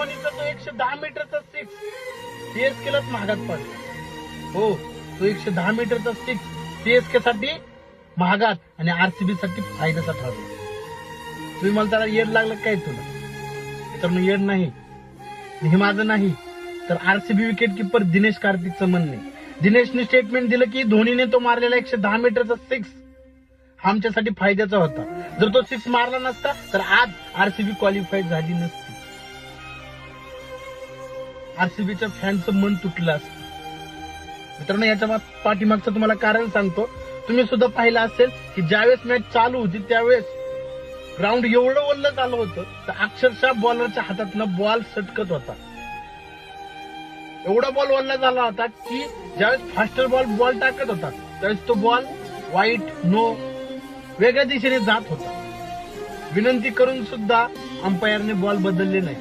धोनीचा तो 110 मीटरचा सिक्स सीएसकेलाच महागात पडला. हो, तो 110 मीटरचा सिक्स सीएसके साठी महागात आणि आरसीबी साठी फायद्याचा ठरला. तुम्ही मला त्याला येड लागलं काय तुला? तर येड नाही, हे माझं नाही, तर आरसीबी विकेट किपर दिनेश कार्तिकचं म्हणणे. दिनेशने स्टेटमेंट दिलं की धोनीने तो मारलेला 110 मीटरचा सिक्स आमच्यासाठी फायद्याचा होता. जर तो सिक्स मारला नसता तर आज आरसीबी क्वालिफाईड झाली नसती. आरसीबीच्या फॅनचं मन तुटलं असतं. मित्रांनो, याच्या पाठीमागचं तुम्हाला कारण सांगतो. तुम्ही सुद्धा पाहिलं असेल की ज्यावेळेस मॅच चालू होती त्यावेळेस ग्राउंड एवढं ओल्लं चालू होतं तर अक्षरशः बॉलरच्या हातातनं बॉल सटकत होता. एवढा बॉल ओल्ला झाला होता की ज्यावेळेस फास्टर बॉल टाकत होता त्यावेळेस तो बॉल वाईट नो वेगळ्या दिशेने जात होता. विनंती करून सुद्धा अंपायरने बॉल बदलले नाही.